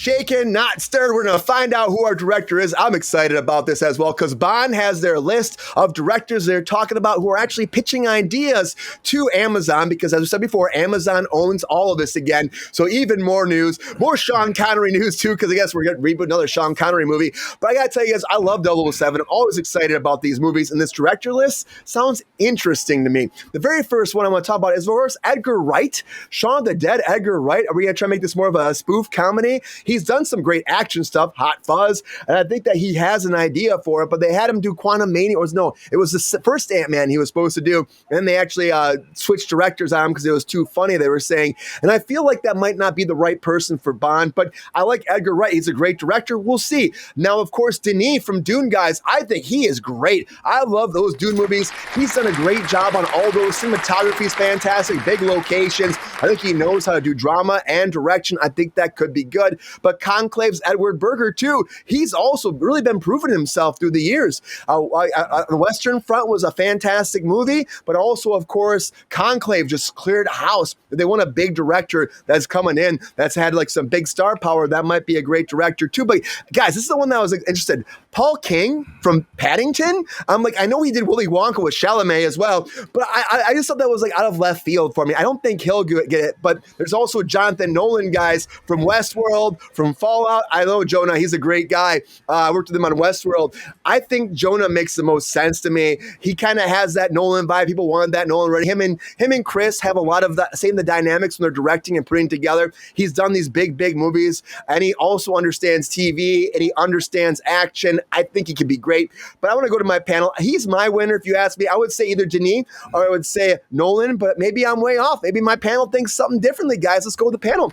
shaken, not stirred. We're going to find out who our director is. I'm excited about this as well because Bond has their list of directors they're talking about who are actually pitching ideas to Amazon because, as I said before, Amazon owns all of this again. So even more news, more Sean Connery news too, because I guess we're going to reboot another Sean Connery movie. But I got to tell you guys, I love 007. I'm always excited about these movies, and this director list sounds interesting to me. The very first one I want to talk about is, of course, Edgar Wright. Shaun of the Dead, Edgar Wright. Are we going to try to make this more of a spoof comedy? He's done some great action stuff, Hot Fuzz, and I think that he has an idea for it, but they had him do Quantum Mania. It was the first Ant-Man he was supposed to do, and then they actually switched directors on him because it was too funny, they were saying. And I feel like that might not be the right person for Bond, but I like Edgar Wright. He's a great director. We'll see. Now, of course, Denis from Dune, guys, I think he is great. I love those Dune movies. He's done a great job on all those. Cinematography is fantastic, big locations. I think he knows how to do drama and direction. I think that could be good. But Conclave's Edward Berger, too. He's also really been proving himself through the years. The Western Front was a fantastic movie, but also, of course, Conclave just cleared house. They want a big director that's coming in that's had like some big star power. That might be a great director, too. But guys, this is the one that I was interested. Paul King from Paddington. I know he did Willy Wonka with Chalamet as well, but I just thought that was like out of left field for me. I don't think he'll get it, but there's also Jonathan Nolan, guys, from Westworld, from Fallout. I know Jonah, he's a great guy. I worked with him on Westworld. I think Jonah makes the most sense to me. He kind of has that Nolan vibe. People wanted that Nolan already. Him and Chris have a lot of the dynamics when they're directing and putting together. He's done these big movies, and he also understands TV, and he understands action. I think he could be great, but I want to go to my panel. He's my winner. If you ask me, I would say either Denis or I would say Nolan, but maybe I'm way off. Maybe my panel thinks something differently, guys. Let's go with the panel.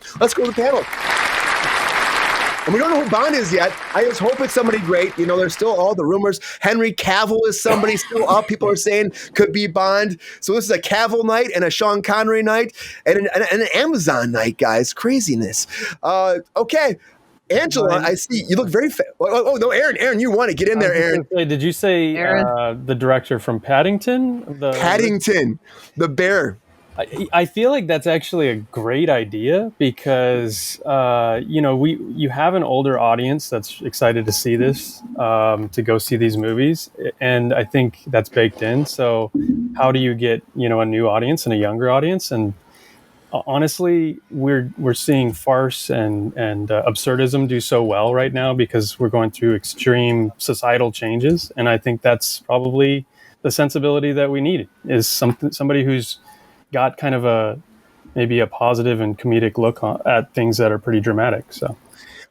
And we don't know who Bond is yet. I just hope it's somebody great. You know, there's still all the rumors. Henry Cavill is somebody still up. People are saying could be Bond. So this is a Cavill night and a Sean Connery night and an Amazon night, guys. Craziness. Okay. Angela, I see you look very oh, no, Aaron, you want to get in there, Aaron. Did you say the director from Paddington? Paddington, the bear. I feel like that's actually a great idea because you have an older audience that's excited to see this, to go see these movies, and I think that's baked in. So how do you get a new audience and a younger audience? And honestly, we're seeing farce and absurdism do so well right now because we're going through extreme societal changes, and I think that's probably the sensibility that we need is somebody who's got kind of maybe a positive and comedic look at things that are pretty dramatic. So,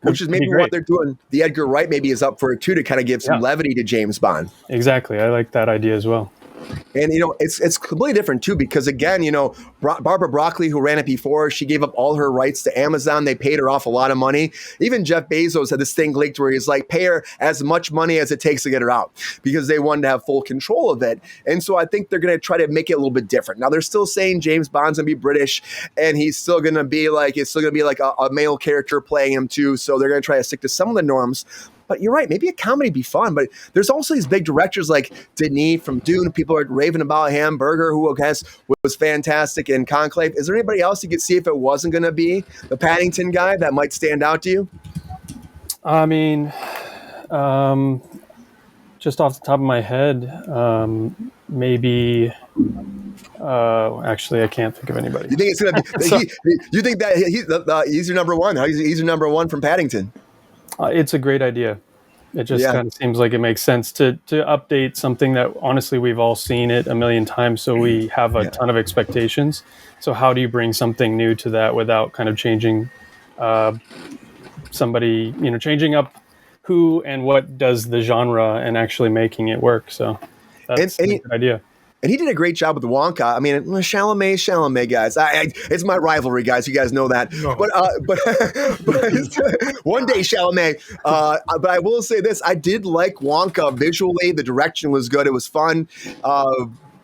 which is maybe what they're doing. The Edgar Wright maybe is up for it too, to kind of give some levity to James Bond. Exactly, I like that idea as well. And, it's completely different, too, because, again, Barbara Broccoli, who ran it before, she gave up all her rights to Amazon. They paid her off a lot of money. Even Jeff Bezos had this thing leaked where he's like, pay her as much money as it takes to get her out because they wanted to have full control of it. And so I think they're going to try to make it a little bit different. Now, they're still saying James Bond's going to be British, and he's still going to be like, a male character playing him, too. So they're going to try to stick to some of the norms. But you're right, maybe a comedy would be fun. But there's also these big directors like Denis from Dune. People are raving about him. Berger, who I guess was fantastic in Conclave. Is there anybody else you could see if it wasn't going to be the Paddington guy that might stand out to you? I mean, just off the top of my head, maybe. Actually, I can't think of anybody. You think it's going to be? You think that he's your number one? He's your number one from Paddington? It's a great idea. It just kind of seems like it makes sense to update something that honestly we've all seen it a million times, so we have a ton of expectations. So how do you bring something new to that without kind of changing somebody, changing up who and what does the genre and actually making it work? So that's a good idea. And he did a great job with Wonka. I mean, Chalamet, guys. It's my rivalry, guys. You guys know that. No. But one day, Chalamet. But I will say this: I did like Wonka visually. The direction was good. It was fun.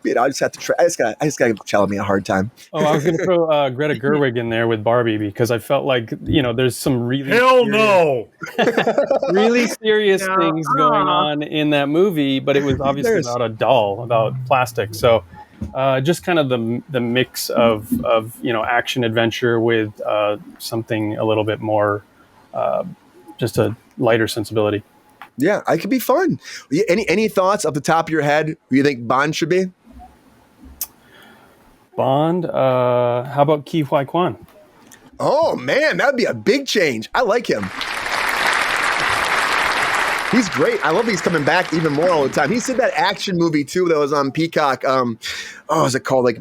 I just have to try. I just got to give Chalamet a hard time. Oh, I was going to throw Greta Gerwig in there with Barbie because I felt like there's some really really serious things going on in that movie, but it was obviously about a doll, about plastic. So just kind of the mix of action adventure with something a little bit more just a lighter sensibility. Yeah, it could be fun. Any thoughts off the top of your head who you think Bond should be? Bond. How about Ke Huy Quan? Oh man, that'd be a big change. I like him. He's great. I love that he's coming back even more all the time. He did that action movie too that was on Peacock. What was it called? Like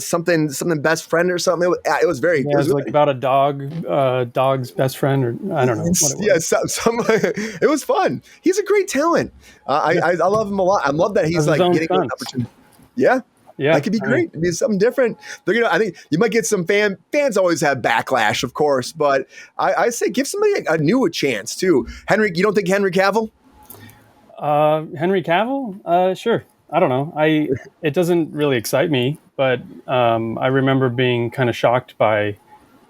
something Best Friend or something. It was very. Yeah, it was like about a dog's best friend, or I don't know. What it was. It was fun. He's a great talent. I love him a lot. I love that he's like getting an opportunity. Yeah. Yeah, that could be great. It'd be something different. I think you might get some fans always have backlash, of course, but I say give somebody a new chance too. Henry, you don't think Henry Cavill? Henry Cavill? Sure. I don't know. It doesn't really excite me, but I remember being kind of shocked by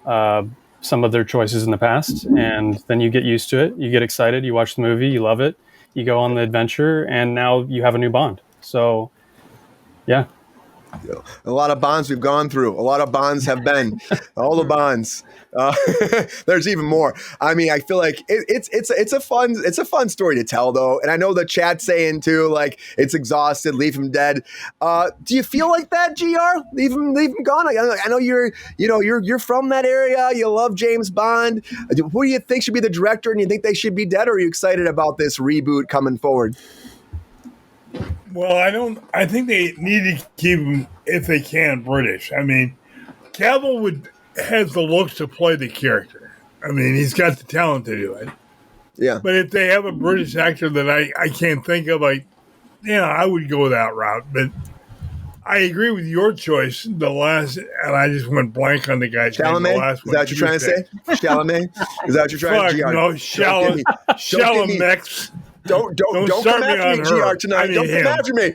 some of their choices in the past, and then you get used to it. You get excited. You watch the movie. You love it. You go on the adventure, and now you have a new Bond. So, yeah. A lot of Bonds we've gone through. A lot of Bonds have been. All the Bonds. There's even more. I mean, I feel like it's a fun story to tell though, and I know the chat's saying too, like it's exhausted, leave him dead. Do you feel like that, GR? Leave him gone. I know you're from that area. You love James Bond. Who do you think should be the director, and you think they should be dead, or are you excited about this reboot coming forward? Well, I think they need to keep him, if they can, British. I mean, Cavill has the looks to play the character. I mean, he's got the talent to do it. Yeah. But if they have a British actor that I can't think of, I would go that route. But I agree with your choice. And I just went blank on the guy's name. The last Is that what you're trying to say? Chalamet? Is that what you're trying to say? No, Chalamet. Don't come after me, GR, tonight. Don't come after me.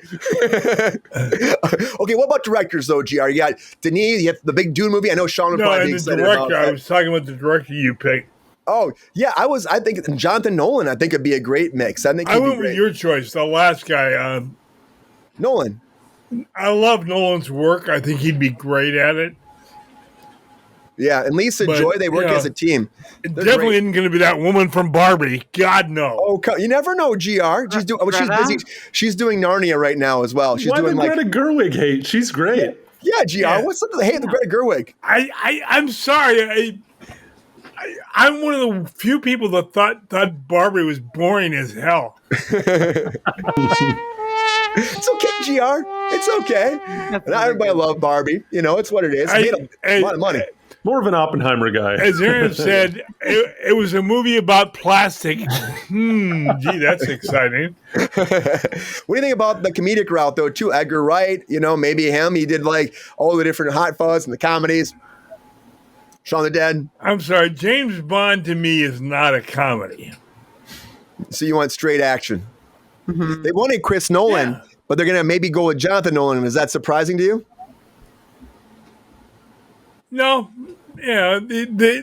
Okay, what about directors, though, GR? You got Denis, you have the big Dune movie. I know Sean would probably be excited about that. I was talking about the director you picked. Oh, yeah, I think Jonathan Nolan, I think it'd be a great mix. I went with your choice, the last guy. Nolan. I love Nolan's work. I think he'd be great at it. Yeah, and Lisa Joy, they work as a team. It definitely isn't going to be that woman from Barbie. God, no. Oh, you never know, GR. She's busy. She's doing Narnia right now as well. She's doing Greta Gerwig hate? She's great. Yeah, GR. Yeah. What's up with the hate of the Greta Gerwig? I'm sorry. I'm one of the few people that thought Barbie was boring as hell. It's okay, GR. It's okay. Not everybody love Barbie. It's what it is. Made a lot of money. More of an Oppenheimer guy. As Aaron said, it was a movie about plastic. Gee, that's exciting. What do you think about the comedic route, though, too? Edgar Wright, maybe him. He did, like, all the different Hot Fuzz and the comedies. Shaun the Dead. I'm sorry. James Bond, to me, is not a comedy. So you want straight action. Mm-hmm. They wanted Chris Nolan, but they're going to maybe go with Jonathan Nolan. Is that surprising to you? No. Yeah, they're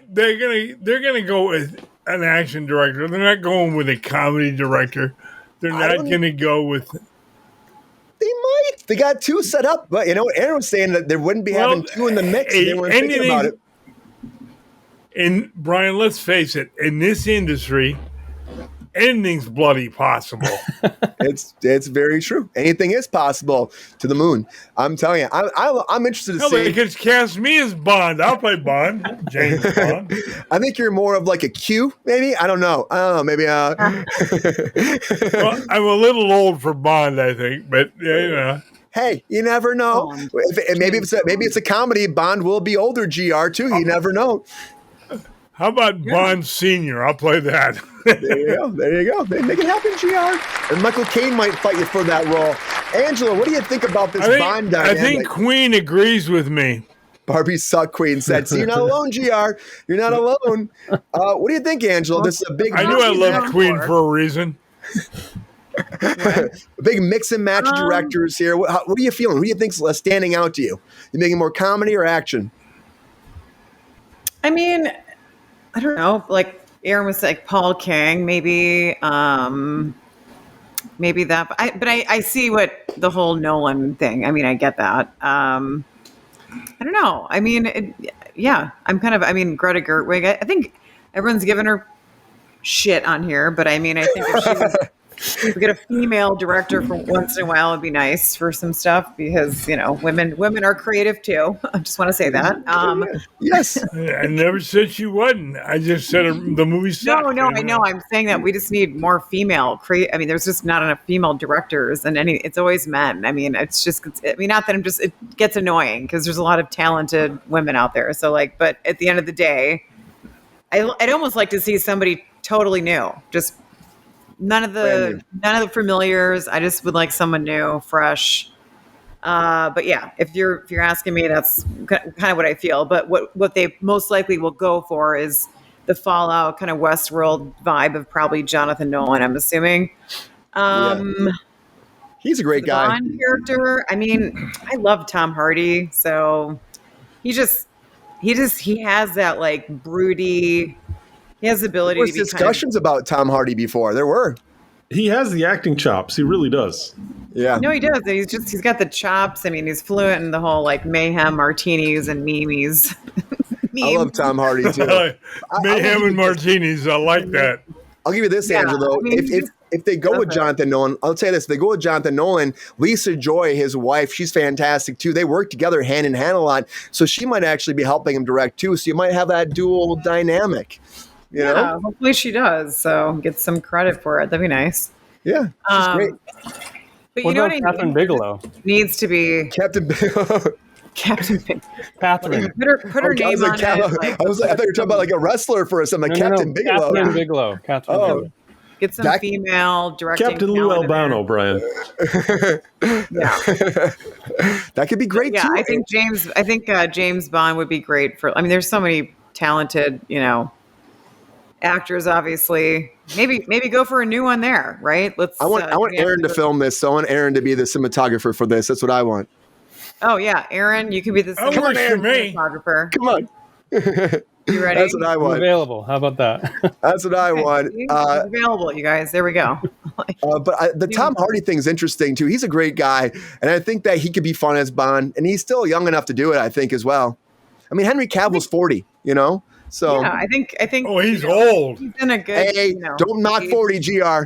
gonna go with an action director. They're not going with a comedy director. They're not gonna go with. They might. They got two set up, but Aaron was saying that they wouldn't be having two in the mix. They weren't thinking about it. And Brian, let's face it. In this industry, anything's bloody possible. It's very true. Anything is possible to the moon. I'm telling you. I'm interested to see. They could cast me as Bond. I'll play Bond. James Bond. I think you're more of like a Q, maybe. I don't know. Maybe. Well, I'm a little old for Bond, I think, but Hey, you never know. Maybe it's a comedy. Bond will be older. GR too. You never know. How about Bond Senior? I'll play that. There you go. They make it happen, GR. And Michael Caine might fight you for that role. Angela, what do you think about this Bond dynamic? I think Queen agrees with me. Barbie suck, Queen said. So you're not alone, GR. You're not alone. What do you think, Angela? This is a big. I knew I loved Queen for a reason. Big mix and match directors here. What are you feeling? Who do you think's standing out to you? You making more comedy or action? I mean, I don't know. Like Aaron was like Paul King, maybe that. But I see what the whole Nolan thing. I mean, I get that. I don't know. I mean, I'm kind of. I mean, Greta Gerwig. I think everyone's giving her shit on here, but I mean, I think if she was, if we get a female director for once in a while, it'd be nice for some stuff because women are creative too. I just want to say that. Yes. I never said she wasn't. I just said the movie sucked. No, I know. I'm saying that we just need more female. I mean, there's just not enough female directors, and it's always men. I mean, not that it gets annoying because there's a lot of talented women out there. So but at the end of the day, I'd almost like to see somebody totally new, just none of the familiars. I just would like someone new, fresh. But yeah, if you're asking me, that's kind of what I feel. But what they most likely will go for is the Fallout kind of Westworld vibe of probably Jonathan Nolan, I'm assuming. He's a great guy. Bond character. I mean, I love Tom Hardy, so he has that broody. He has the ability There to was be discussions about Tom Hardy before. There were. He has the acting chops. He really does. Yeah. No, he does. He's got the chops. I mean, he's fluent in the whole mayhem, martinis, and memes. I love Tom Hardy too. Mayhem and martinis. I like that. I'll give you this, Angelo. I mean, if they go with Jonathan Nolan, I'll tell you this. If they go with Jonathan Nolan, Lisa Joy, his wife, she's fantastic too. They work together hand in hand a lot. So she might actually be helping him direct too. So you might have that dual dynamic. You know? Hopefully she does. So get some credit for it. That'd be nice. Yeah, she's great. But What you know about what I Catherine mean? Bigelow? Needs to be Captain Bigelow. Captain Bigelow. Catherine. Put her name on it. I thought you were talking about a wrestler for something. Captain Bigelow. Catherine Bigelow. Catherine Bigelow. Get some female directing. Captain Lou talent in there. Albano, Brian. Yeah. That could be great too. I think James Bond would be great for. I mean, there's so many talented, actors. Obviously, maybe go for a new one there, right? I want Aaron to film this. So I want Aaron to be the cinematographer for this. That's what I want. Oh yeah, Aaron, you can be the cinematographer. Come on. You ready? That's what I want. Available. How about that? That's what I want. He's available, you guys. There we go. But the Tom Hardy thing is interesting too. He's a great guy, and I think that he could be fun as Bond, and he's still young enough to do it. I think as well. I mean, Henry Cavill's 40. So yeah, I think. Oh, he's old. He's in a good. Hey, don't knock 40, GR.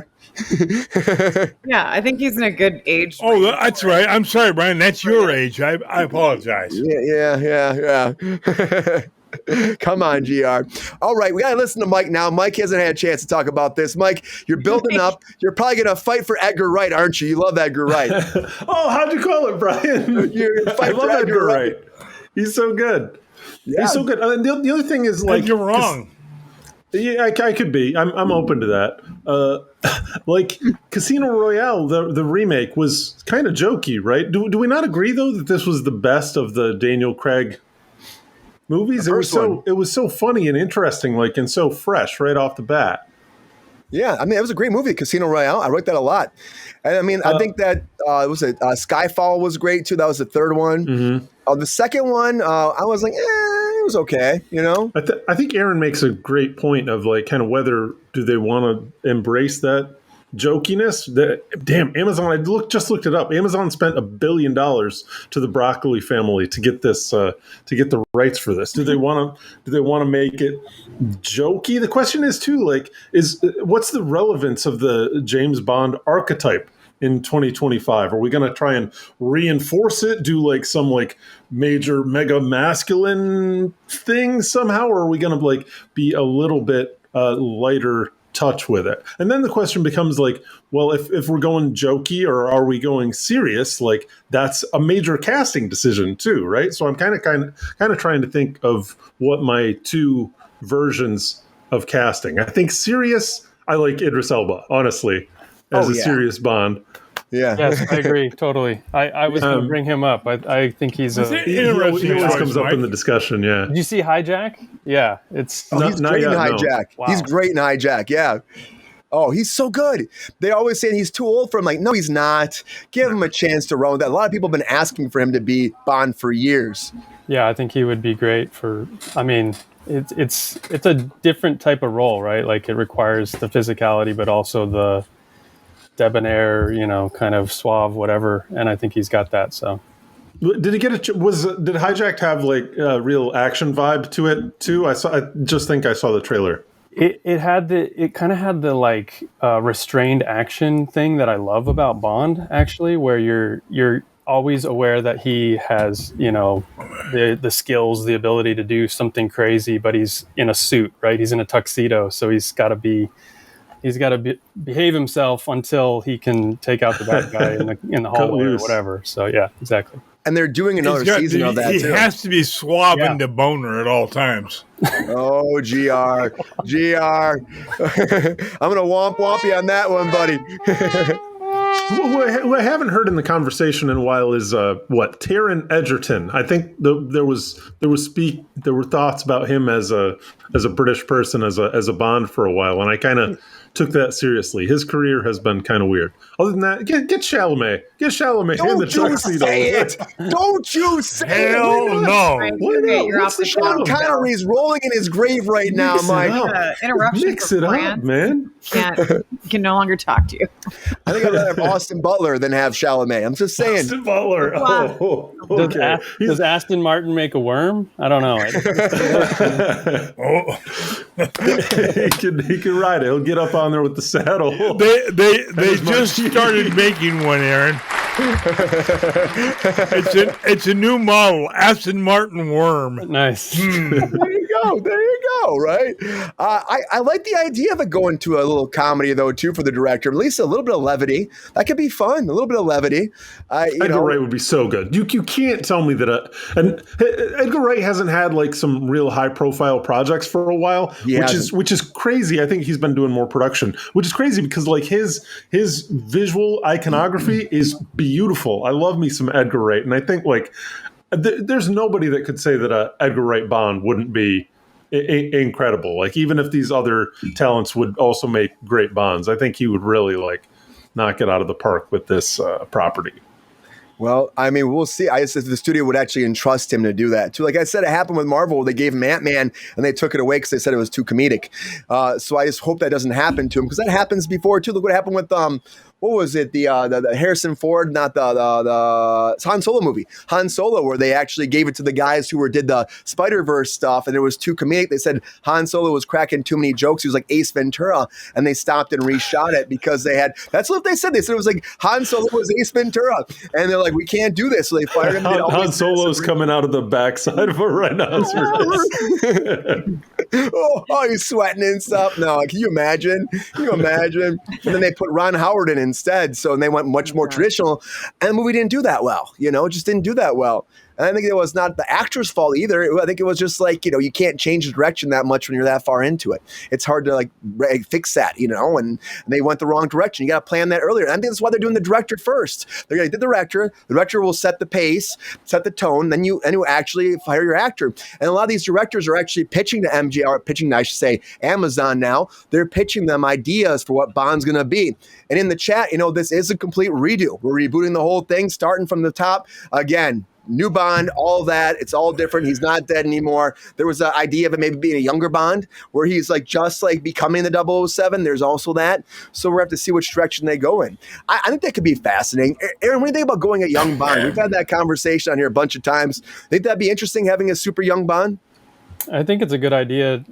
Yeah, I think he's in a good age. Oh, that's right. I'm sorry, Brian. That's your age. I apologize. Yeah. Come on, GR. All right, we got to listen to Mike now. Mike hasn't had a chance to talk about this. Mike, you're building up. You're probably going to fight for Edgar Wright, aren't you? You love Edgar Wright. Oh, how'd you call it, Brian? I love Edgar Wright. He's so good. Yeah. He's so good. And the other thing is you're wrong. Yeah, I could be. I'm open to that. Casino Royale, the remake was kind of jokey, right? Do we not agree though that this was the best of the Daniel Craig movies? It was so funny and interesting, and so fresh right off the bat. Yeah, I mean, it was a great movie, Casino Royale. I liked that a lot. And I mean, I think that Skyfall was great too. That was the third one. Mm-hmm. The second one, I was like, it was okay, I think Aaron makes a great point of kind of whether do they want to embrace that jokiness. Damn, Amazon! I just looked it up. Amazon spent $1 billion to the Broccoli family to get this to get the rights for this. Do they want to make it jokey? The question is too, what's the relevance of the James Bond archetype in 2025? Are we going to try and reinforce it? Do some major mega masculine thing somehow, or are we going to be a little bit lighter touch with it? And then the question becomes well, if we're going jokey or are we going serious? That's a major casting decision too, right? So I'm kind of trying to think of what my two versions of casting. I think serious. I like Idris Elba, honestly, as a serious Bond. Yeah. Yes, I agree totally. I was going to bring him up. I think he's he always comes up in the discussion. Yeah. Did you see Hijack? Yeah, it's he's great in Hijack. No. Wow. He's great in Hijack. Yeah. Oh, he's so good. They always say he's too old for him. No, he's not. Give him a chance to run with that. A lot of people have been asking for him to be Bond for years. Yeah, I think he would be great for. I mean, it's a different type of role, right? It requires the physicality, but also the debonair, kind of suave, whatever. And I think he's got that. So, did he get did Hijacked have a real action vibe to it too? I just think I saw the trailer. It kind of had the like restrained action thing that I love about Bond, actually, where you're always aware that he has, the skills, the ability to do something crazy, but he's in a suit, right? He's in a tuxedo, so he's got to behave himself until he can take out the bad guy in the hallway or whatever. So yeah, exactly. And they're doing another season of that he too. He has to be swabbing the boner at all times. Oh, GR. I'm gonna womp you on that one, buddy. What I haven't heard in the conversation in a while is Taron Egerton. I think there were thoughts about him as a British person, as a Bond for a while, and I kind of took that seriously. His career has been kind of weird. Other than that, get Chalamet. Get Chalamet in the tuxedo. Don't you say it. Hell no. You're off the show. Sean Connery's rolling in his grave right now, Mike. Interruption. Mix it up, man. Can no longer talk to you. I think I'd rather have Austin Butler than have Chalamet. I'm just saying. Austin Butler. Oh, okay. Does Aston Martin make a worm? I don't know. He can ride it. He'll get up on there with the saddle. They just started making one, Aaron. It's a new model, Aston Martin Worm. Nice. There you go. Right. I like the idea of it going to a little comedy though too for the director. At least a little bit of levity. That could be fun. A little bit of levity. Edgar Wright would be so good. You can't tell me that. And Edgar Wright hasn't had like some real high profile projects for a while, which is crazy. I think he's been doing more production, which is crazy because like his visual iconography is beautiful. I love me some Edgar Wright, and I think like there's nobody that could say that a Edgar Wright Bond wouldn't be incredible. Like even if these other talents would also make great Bonds, I think he would really like knock it out of the park with this property. Well, I mean, we'll see. I guess if the studio would actually entrust him to do that too. Like I said, it happened with Marvel. They gave him Ant-Man and they took it away because they said it was too comedic. So I just hope that doesn't happen to him because that happens before too. Look what happened with what was it? The Harrison Ford, not the Han Solo movie, Han Solo, where they actually gave it to the guys who did the Spider-Verse stuff, and it was too comedic. They said Han Solo was cracking too many jokes. He was like Ace Ventura, and they stopped and reshot it because they had. That's what they said. They said it was like Han Solo was Ace Ventura, and they're like, we can't do this. So they fired him. Han Solo's coming out of the backside of a rhinoceros. oh, he's sweating and stuff. No, can you imagine? And then they put Ron Howard in instead. So they went much more traditional. And the movie didn't do that well. It just didn't do that well. And I think it was not the actor's fault either. I think it was just like, you can't change the direction that much when you're that far into it. It's hard to like fix that, and they went the wrong direction. You got to plan that earlier. And I think that's why they're doing the director first. They're going to get the director. The director will set the pace, set the tone. Then you actually hire your actor. And a lot of these directors are actually pitching to MJ, or pitching, I should say, Amazon now. They're pitching them ideas for what Bond's going to be. And in the chat, this is a complete redo. We're rebooting the whole thing, starting from the top again. New Bond, all that. It's all different. He's not dead anymore. There was an idea of it maybe being a younger Bond where he's like just like becoming the 007. There's also that. So we're going to have to see which direction they go in. I think that could be fascinating. Aaron, what do you think about going a young Bond? We've had that conversation on here a bunch of times. Think that'd be interesting having a super young Bond? I think it's a good idea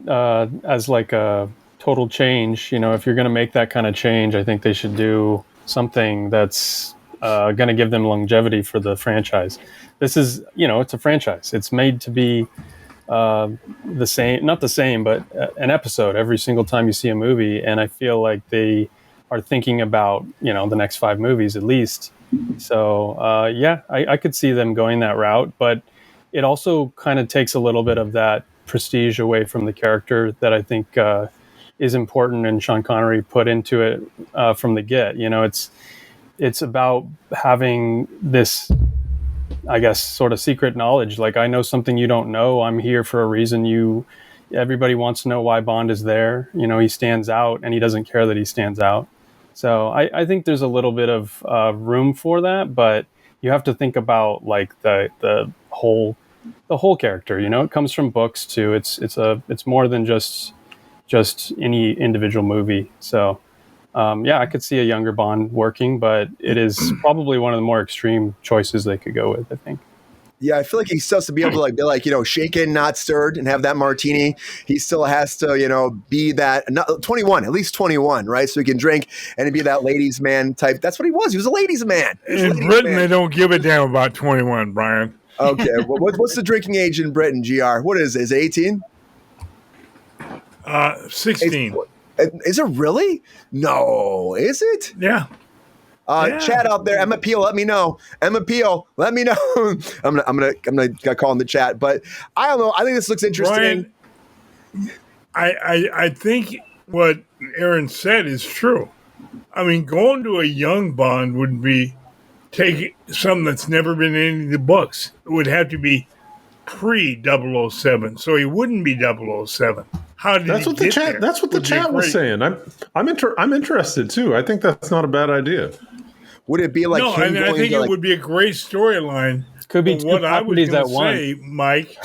as like a total change. If you're going to make that kind of change, I think they should do something that's going to give them longevity for the franchise. This is, it's a franchise. It's made to be the same, not the same, but an episode every single time you see a movie. And I feel like they are thinking about, the next 5 movies at least. So, I could see them going that route, but it also kind of takes a little bit of that prestige away from the character that I think is important, and Sean Connery put into it from the get. It's about having this, I guess, sort of secret knowledge. Like, I know something you don't know. I'm here for a reason. Everybody wants to know why Bond is there. He stands out, and he doesn't care that he stands out. So I think there's a little bit of room for that, but you have to think about like the whole character. It comes from books too. It's more than just any individual movie. So. I could see a younger Bond working, but it is probably one of the more extreme choices they could go with, I think. Yeah, I feel like he still has to be able to like be like, shaken, not stirred, and have that martini. He still has to, be that 21, at least 21, right? So he can drink and be that ladies' man type. That's what he was. He was a ladies' man. In Britain, they don't give a damn about 21, Brian. Okay, well, what's the drinking age in Britain, GR? What is it? Is it 18? 16. Is it really? No, is it? Yeah. Chat out there, Emma Peel, let me know. Emma Peel, let me know. I'm gonna call in the chat, but I don't know. I think this looks interesting. Brian, I think what Aaron said is true. I mean, going to a young Bond would be taking something that's never been in any of the books. It would have to be pre-007, so he wouldn't be 007. How did that's he what the get chat? there? That's what the chat was saying. I'm interested too. I think that's not a bad idea. Would it be like? No, I think it would be a great storyline. Could be two what I was properties going at to say, Mike,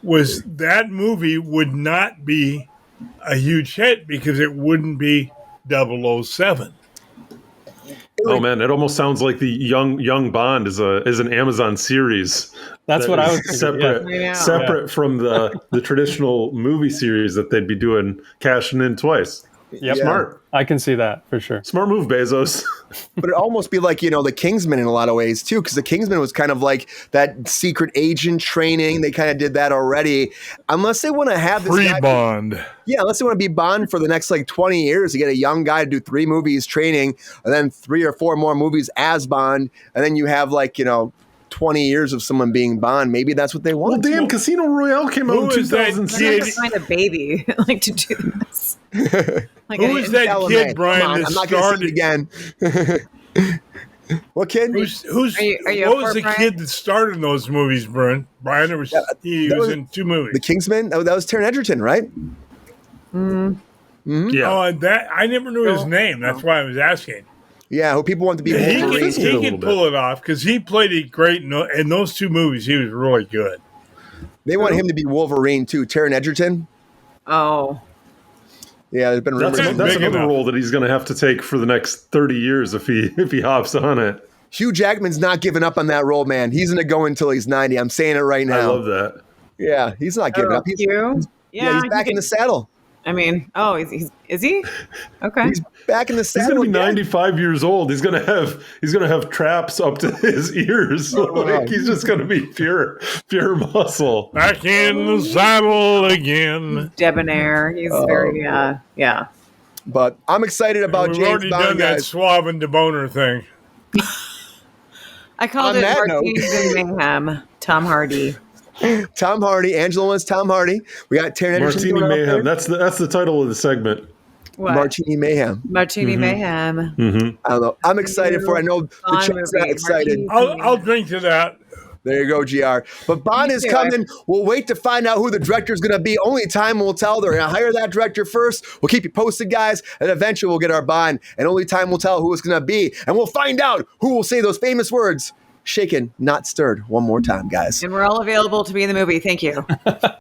was that movie would not be a huge hit because it wouldn't be 007. Oh man, it almost sounds like the young Bond is an Amazon series. That's what I was thinking, separate from the traditional movie series that they'd be doing, cashing in twice. Yep. Smart. I can see that for sure. Smart move, Bezos. But it'd almost be like, the Kingsman in a lot of ways too, because the Kingsman was kind of like that secret agent training. They kind of did that already. Unless they want to have this guy Bond. Yeah, unless they want to be Bond for the next 20 years to get a young guy to do 3 movies training and then 3 or 4 more movies as Bond. And then you have 20 years of someone being Bond. Maybe that's what they want. Well, damn, Casino Royale came out in 2006. They're to find a baby to do this. Who is that kid, Brian, that I'm not going to see started? it again. What kid? Are you what was the Brian? kid that started in those movies, Brian? Brian, he was in 2 movies. The Kingsman? That was Taron Egerton, right? Yeah. Oh, that I never knew his name. That's why I was asking. Yeah, who people want to be He Wolverine. can pull it off because he played it great in those 2 movies. He was really good. They want him to be Wolverine too. Taron Egerton. Oh. Yeah, there's been rumors. That's another role that he's going to have to take for the next 30 years if he hops on it. Hugh Jackman's not giving up on that role, man. He's going to go until he's 90. I'm saying it right now. I love that. Yeah, he's not giving up. He's he's back in the saddle. I mean, is he? Okay. He's back in the He's saddle. going to be again. 95 years old. He's going to have traps up to his ears. He's just going to be pure muscle. Back in the saddle again. Debonair. He's very, yeah. But I'm excited about We've James already Bond, done that guys. suave and deboner thing. I called On it that Martinis and Mayhem. Tom Hardy. Tom Hardy. Angela wants Tom Hardy. We got Taron Egerton. Martini going up Mayhem. there. That's the title of the segment. What? Martini Mayhem. Martini Mayhem. Mm-hmm. I don't know. I'm excited for it. I know the Bond chat's movie, not excited. Martini. I'll drink to that. There you go, GR. But Bond Me is too. coming. We'll wait to find out who the director is going to be. Only time will tell. They're going to hire that director first. We'll keep you posted, guys. And eventually we'll get our Bond. And only time will tell who it's going to be. And we'll find out who will say those famous words. Shaken, not stirred. One more time, guys. And we're all available to be in the movie. Thank you.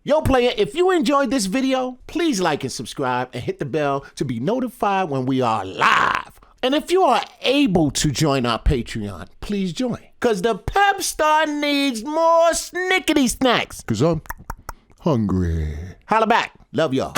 Yo, player, if you enjoyed this video, please like and subscribe and hit the bell to be notified when we are live. And if you are able to join our Patreon, please join. Because the Pepestar needs more snickety snacks. Because I'm hungry. Holla back. Love y'all.